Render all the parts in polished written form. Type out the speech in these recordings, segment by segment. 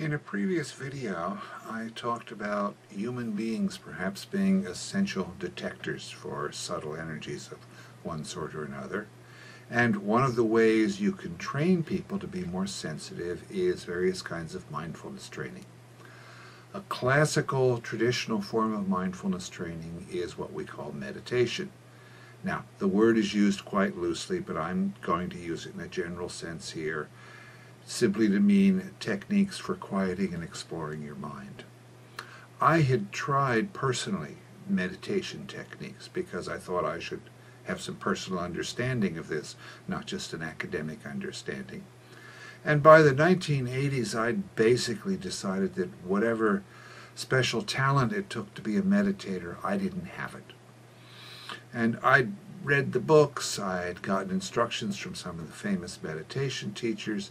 In a previous video, I talked about human beings perhaps being essential detectors for subtle energies of one sort or another. And one of the ways you can train people to be more sensitive is various kinds of mindfulness training. A classical, traditional form of mindfulness training is what we call meditation. Now, the word is used quite loosely, but I'm going to use it in a general sense here, simply to mean techniques for quieting and exploring your mind. I had tried personally meditation techniques because I thought I should have some personal understanding of this, not just an academic understanding. And by the 1980s, I'd basically decided that whatever special talent it took to be a meditator, I didn't have it. And I'd read the books, I'd gotten instructions from some of the famous meditation teachers,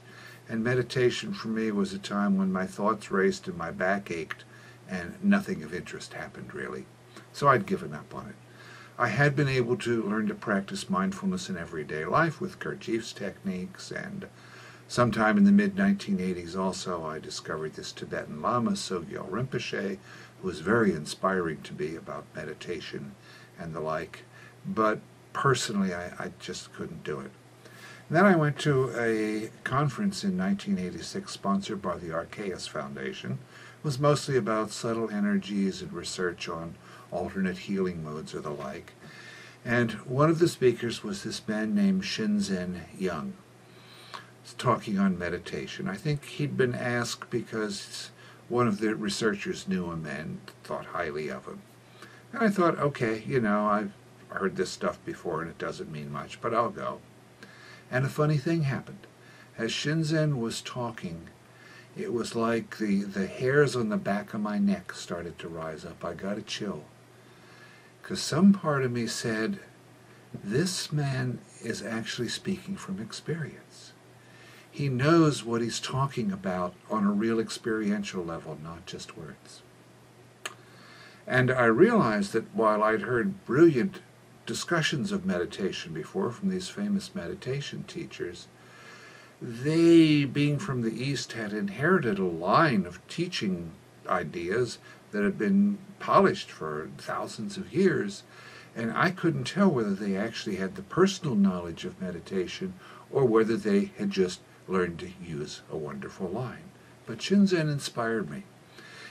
and meditation for me was a time when my thoughts raced and my back ached, and nothing of interest happened really. So I'd given up on it. I had been able to learn to practice mindfulness in everyday life with Gurdjieff's techniques, and sometime in the mid-1980s also I discovered this Tibetan Lama, Sogyal Rinpoche, who was very inspiring to me about meditation and the like, but personally I just couldn't do it. And then I went to a conference in 1986 sponsored by the Archaeus Foundation. It was mostly about subtle energies and research on alternate healing modes or the like. And one of the speakers was this man named Shinzen Young, talking on meditation. I think he'd been asked because one of the researchers knew him and thought highly of him. And I thought, okay, I've heard this stuff before and it doesn't mean much, but I'll go. And a funny thing happened. As Shinzen was talking, it was like the hairs on the back of my neck started to rise up. I got a chill. Because some part of me said, this man is actually speaking from experience. He knows what he's talking about on a real experiential level, not just words. And I realized that while I'd heard brilliant discussions of meditation before from these famous meditation teachers, they, being from the East, had inherited a line of teaching ideas that had been polished for thousands of years, and I couldn't tell whether they actually had the personal knowledge of meditation or whether they had just learned to use a wonderful line. But Shinzen inspired me.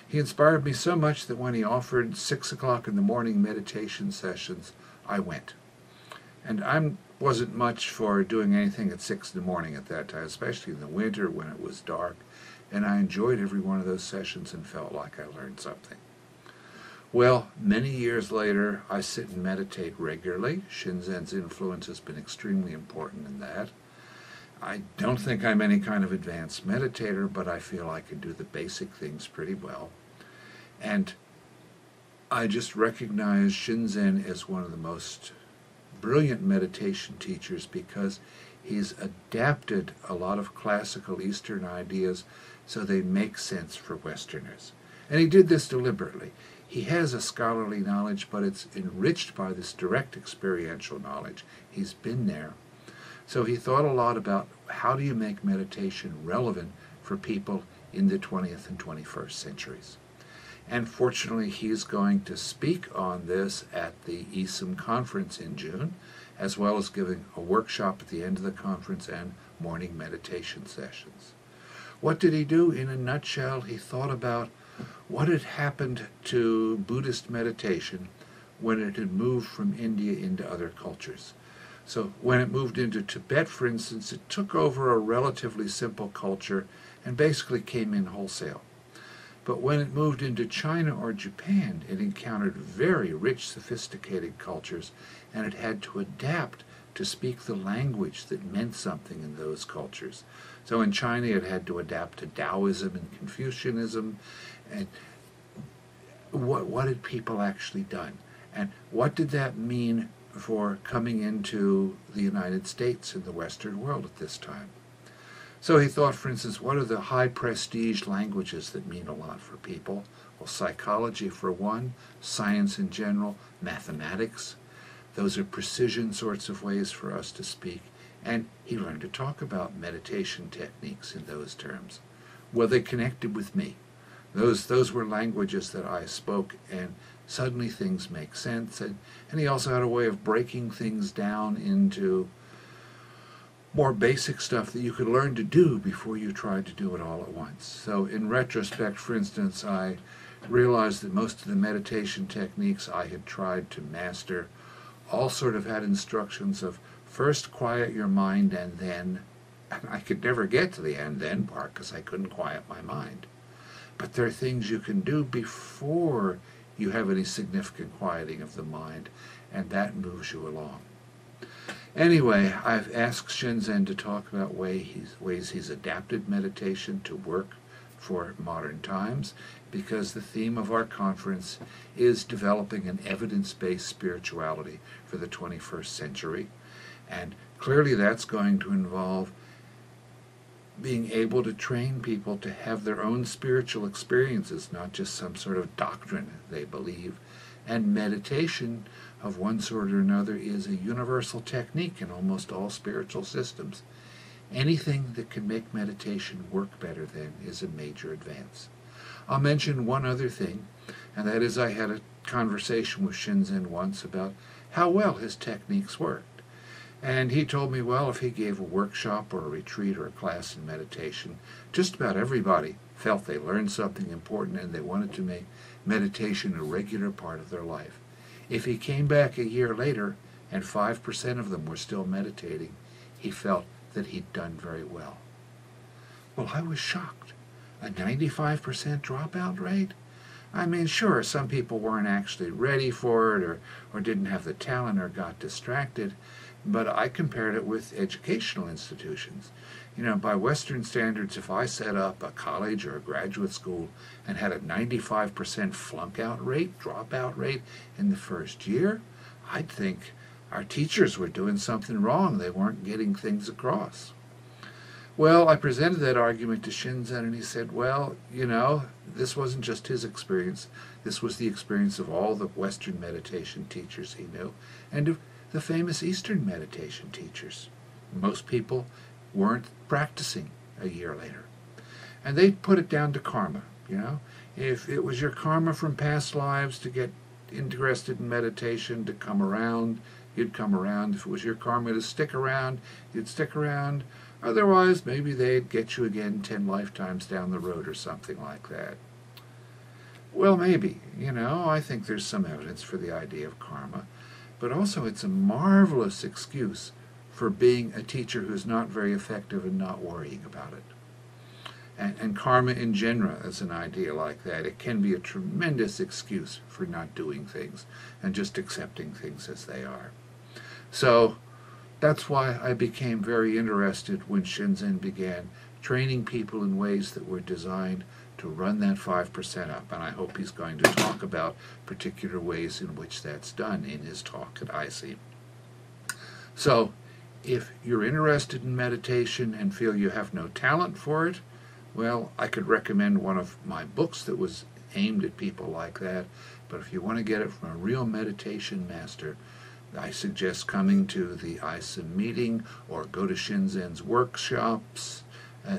He inspired me so much that when he offered 6 o'clock in the morning meditation sessions, I went. And I wasn't much for doing anything at 6 in the morning at that time, especially in the winter when it was dark, and I enjoyed every one of those sessions and felt like I learned something. Well, many years later, I sit and meditate regularly. Shinzen's influence has been extremely important in that. I don't think I'm any kind of advanced meditator, but I feel I can do the basic things pretty well. And I just recognize Shinzen as one of the most brilliant meditation teachers because he's adapted a lot of classical Eastern ideas so they make sense for Westerners. And he did this deliberately. He has a scholarly knowledge, but it's enriched by this direct experiential knowledge. He's been there. So he thought a lot about how do you make meditation relevant for people in the 20th and 21st centuries. And fortunately, he's going to speak on this at the ISSSEEM conference in June, as well as giving a workshop at the end of the conference and morning meditation sessions. What did he do? In a nutshell, he thought about what had happened to Buddhist meditation when it had moved from India into other cultures. So when it moved into Tibet, for instance, it took over a relatively simple culture and basically came in wholesale. But when it moved into China or Japan, it encountered very rich, sophisticated cultures, and it had to adapt to speak the language that meant something in those cultures. So in China, it had to adapt to Taoism and Confucianism. And what had people actually done? And what did that mean for coming into the United States and the Western world at this time? So he thought, for instance, what are the high prestige languages that mean a lot for people? Well, psychology for one, science in general, mathematics. Those are precision sorts of ways for us to speak. And he learned to talk about meditation techniques in those terms. Well, they connected with me. Those were languages that I spoke, and suddenly things make sense. And he also had a way of breaking things down into more basic stuff that you could learn to do before you tried to do it all at once. So in retrospect, for instance, I realized that most of the meditation techniques I had tried to master all sort of had instructions of first quiet your mind and then. And I could never get to the and then part because I couldn't quiet my mind. But there are things you can do before you have any significant quieting of the mind, and that moves you along. Anyway, I've asked Shinzen to talk about ways he's adapted meditation to work for modern times, because the theme of our conference is developing an evidence-based spirituality for the 21st century. And clearly that's going to involve being able to train people to have their own spiritual experiences, not just some sort of doctrine they believe. And meditation of one sort or another is a universal technique in almost all spiritual systems. Anything that can make meditation work better then is a major advance. I'll mention one other thing, and that is I had a conversation with Shinzen once about how well his techniques worked. And he told me, well, if he gave a workshop or a retreat or a class in meditation, just about everybody felt they learned something important and they wanted to make meditation a regular part of their life. If he came back a year later and 5% of them were still meditating, he felt that he'd done very well. Well, I was shocked. A 95% dropout rate? I mean, sure, some people weren't actually ready for it or didn't have the talent or got distracted, but I compared it with educational institutions. You know, by Western standards, if I set up a college or a graduate school and had a 95% flunk-out rate, dropout rate in the first year, I'd think our teachers were doing something wrong. They weren't getting things across. Well, I presented that argument to Shinzen, and he said, well, you know, this wasn't just his experience. This was the experience of all the Western meditation teachers he knew, and of the famous Eastern meditation teachers. Most people weren't practicing a year later. And they put it down to karma, you know. If it was your karma from past lives to get interested in meditation, to come around, you'd come around. If it was your karma to stick around, you'd stick around. Otherwise, maybe they'd get you again 10 lifetimes down the road or something like that. Well, maybe, you know, I think there's some evidence for the idea of karma. But also it's a marvelous excuse for being a teacher who's not very effective and not worrying about it. And karma in general is an idea like that. It can be a tremendous excuse for not doing things and just accepting things as they are. So that's why I became very interested when Shinzen began training people in ways that were designed to run that 5% up. And I hope he's going to talk about particular ways in which that's done in his talk at ISSSEEM. So if you're interested in meditation and feel you have no talent for it, well, I could recommend one of my books that was aimed at people like that. But if you want to get it from a real meditation master, I suggest coming to the ISSSEEM meeting or go to Shinzen's workshops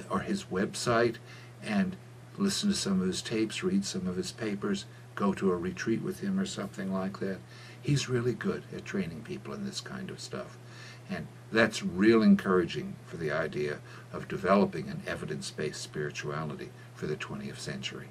or his website and listen to some of his tapes, read some of his papers, go to a retreat with him or something like that. He's really good at training people in this kind of stuff. And that's real encouraging for the idea of developing an evidence-based spirituality for the 20th century.